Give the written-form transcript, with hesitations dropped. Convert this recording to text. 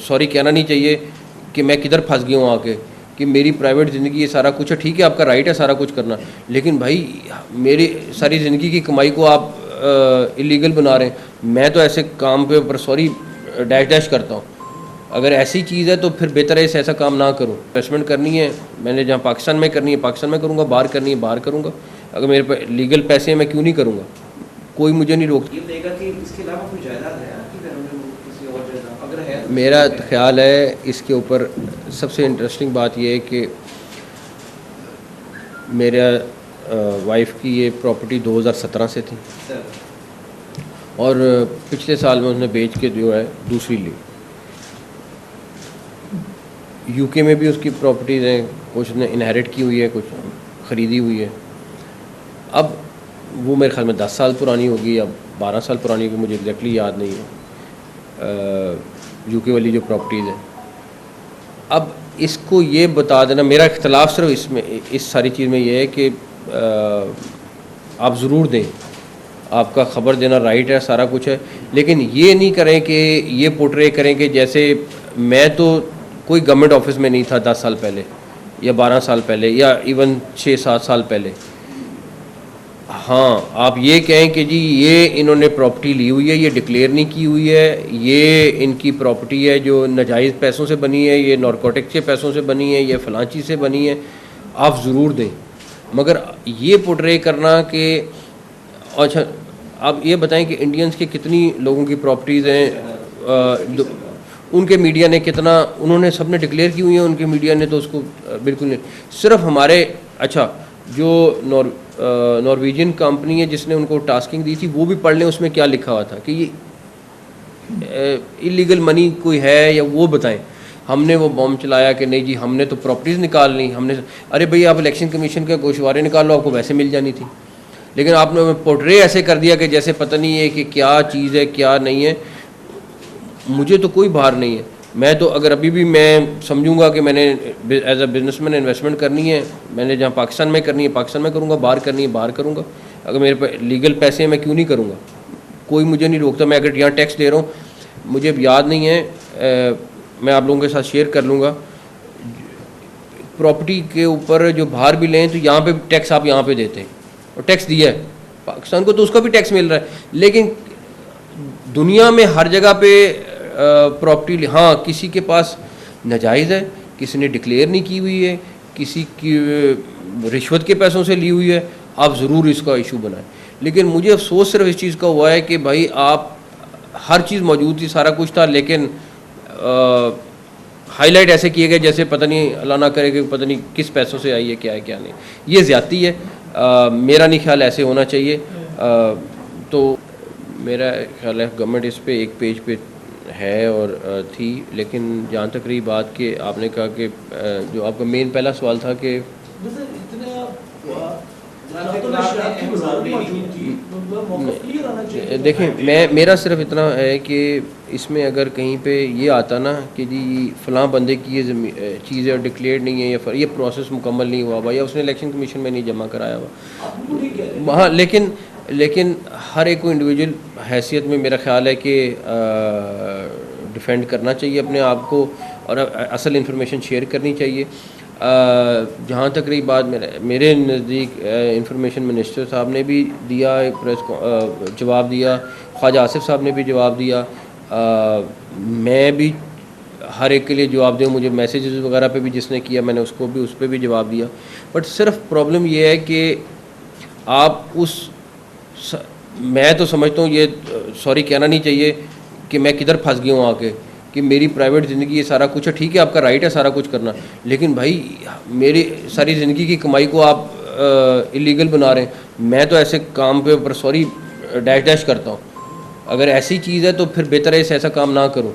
Sorry कहना नहीं चाहिए कि मैं किधर फंस गया हूँ आके, कि मेरी प्राइवेट ज़िंदगी ये सारा कुछ है। ठीक है, आपका राइट है सारा कुछ करना, लेकिन भाई मेरी सारी ज़िंदगी की कमाई को आप इलीगल बना रहे हैं। मैं तो ऐसे काम पे ऊपर सॉरी डैश डैश करता हूँ। अगर ऐसी चीज़ है तो फिर बेहतर है ऐसा काम ना करूँ। इन्वेस्टमेंट करनी है मैंने जहाँ पाकिस्तान में करनी है पाकिस्तान में करूँगा, बाहर करनी है बाहर करूँगा। अगर मेरे पास लीगल पैसे हैं मैं क्यों नहीं करूँगा, कोई मुझे नहीं रोकता। ये देगा कि इसके अलावा कोई जायदाद है आपकी घर में, किसी और जायदाद अगर है? मेरा ख्याल है इसके ऊपर सबसे इंटरेस्टिंग बात यह है कि मेरा वाइफ की ये प्रॉपर्टी 2017 से थी और पिछले साल में उसने बेच के जो है दूसरी ली। यूके में भी उसकी प्रॉपर्टीज़ हैं, कुछ उसने इनहेरिट की हुई है, कुछ ख़रीदी हुई है। अब वो मेरे ख्याल में 10 साल पुरानी होगी या 12 साल पुरानी होगी, मुझे एग्जैक्टली याद नहीं है यूके वाली जो प्रॉपर्टीज़ हैं। अब इसको ये बता देना, मेरा इख्तलाफ सिर्फ इसमें इस सारी चीज़ में ये है कि आप ज़रूर दें, आपका ख़बर देना राइट है, सारा कुछ है, लेकिन ये नहीं करें कि ये पोर्ट्रे करें कि जैसे मैं तो कोई गवर्नमेंट ऑफिस में नहीं था 10 साल पहले या 12 साल पहले या इवन 6-7 साल पहले। हाँ, आप ये कहें कि जी ये इन्होंने प्रॉपर्टी ली हुई है, ये डिक्लेयर नहीं की हुई है, ये इनकी प्रॉपर्टी है जो नाजायज़ पैसों से बनी है, ये नारकोटिक्स के पैसों से बनी है, ये फलां चीज़ से बनी है, आप ज़रूर दें। मगर ये पोर्ट्रे करना कि अच्छा आप ये बताएं कि इंडियंस के कितनी लोगों की प्रॉपर्टीज़ हैं, उनके मीडिया ने कितना, उन्होंने सबने डिक्लेयर की हुई है, उनके मीडिया ने तो उसको बिल्कुल नहीं। सिर्फ हमारे अच्छा जो नॉर्वेजियन कंपनी है जिसने उनको टास्किंग दी थी वो भी पढ़ लें उसमें क्या लिखा हुआ था कि ये इलीगल मनी कोई है या वो बताएं। हमने वो बॉम्ब चलाया कि नहीं जी हमने तो प्रॉपर्टीज़ निकाल ली, हमने, अरे भाई आप इलेक्शन कमीशन के गोशवारे निकाल लो, आपको वैसे मिल जानी थी, लेकिन आपने पोर्ट्रे ऐसे कर दिया कि जैसे पता नहीं है कि क्या चीज़ है क्या नहीं है। मुझे तो कोई भार नहीं है, मैं तो अगर अभी भी मैं समझूंगा कि मैंने एज अ बिजनेसमैन इन्वेस्टमेंट करनी है, मैंने जहाँ पाकिस्तान में करनी है पाकिस्तान में करूँगा, बाहर करनी है बाहर करूँगा। अगर मेरे पास लीगल पैसे हैं मैं क्यों नहीं करूँगा, कोई मुझे नहीं रोकता। मैं अगर यहाँ टैक्स दे रहा हूँ, मुझे अब याद नहीं है, मैं आप लोगों के साथ शेयर कर लूँगा, प्रॉपर्टी के ऊपर जो बाहर भी लें तो यहाँ पे टैक्स आप यहाँ पे देते हैं और टैक्स दिया है पाकिस्तान को तो उसका भी टैक्स मिल रहा है, लेकिन दुनिया में हर जगह पे प्रॉपर्टी, हाँ किसी के पास नाजायज़ है, किसी ने डिक्लेयर नहीं की हुई है, किसी की रिश्वत के पैसों से ली हुई है, आप ज़रूर इसका इशू बनाएं। लेकिन मुझे अफसोस सिर्फ इस चीज़ का हुआ है कि भाई आप हर चीज़ मौजूद थी, सारा कुछ था, लेकिन हाईलाइट ऐसे किए गए जैसे पता नहीं अल्लाह ना करे कि पता नहीं किस पैसों से आई है क्या नहीं। ये ज़्यादती है, मेरा नहीं ख्याल ऐसे होना चाहिए। तो मेरा ख्याल है गवर्नमेंट इस पे एक पेज पे है और थी, लेकिन जहाँ तक रही बात कि आपने कहा कि जो आपका मेन पहला सवाल था कि देखें मेरा सिर्फ इतना है कि इसमें अगर कहीं पे ये आता ना कि जी फ़लाँ बंदे की ये चीज़ है डिक्लेयर नहीं है या ये प्रोसेस मुकम्मल नहीं हुआ हुआ या उसने इलेक्शन कमीशन में नहीं जमा कराया हुआ, हाँ, लेकिन हर एक को इंडिविजुअल हैसियत में मेरा ख़्याल है कि डिफेंड करना चाहिए अपने आप को और असल इंफॉर्मेशन शेयर करनी चाहिए। जहाँ तक रही बात मेरे नज़दीक इंफॉर्मेशन मिनिस्टर साहब ने भी दिया जवाब दिया, ख्वाजा आसिफ साहब ने भी जवाब दिया, मैं भी हर एक के लिए जवाब दूँ, मुझे मैसेजेस वगैरह पे भी जिसने किया मैंने उसको भी उस पर भी जवाब दिया। बट सिर्फ प्रॉब्लम ये है कि आप मैं तो समझता हूँ ये सॉरी कहना नहीं चाहिए कि मैं किधर फंस गया हूँ आके, कि मेरी प्राइवेट ज़िंदगी ये सारा कुछ है। ठीक है, आपका राइट है सारा कुछ करना, लेकिन भाई मेरी सारी ज़िंदगी की कमाई को आप इलीगल बना रहे हैं। मैं तो ऐसे काम पे ऊपर सॉरी डैश डैश करता हूँ। अगर ऐसी चीज़ है तो फिर बेहतर है ऐसा काम ना करूँ।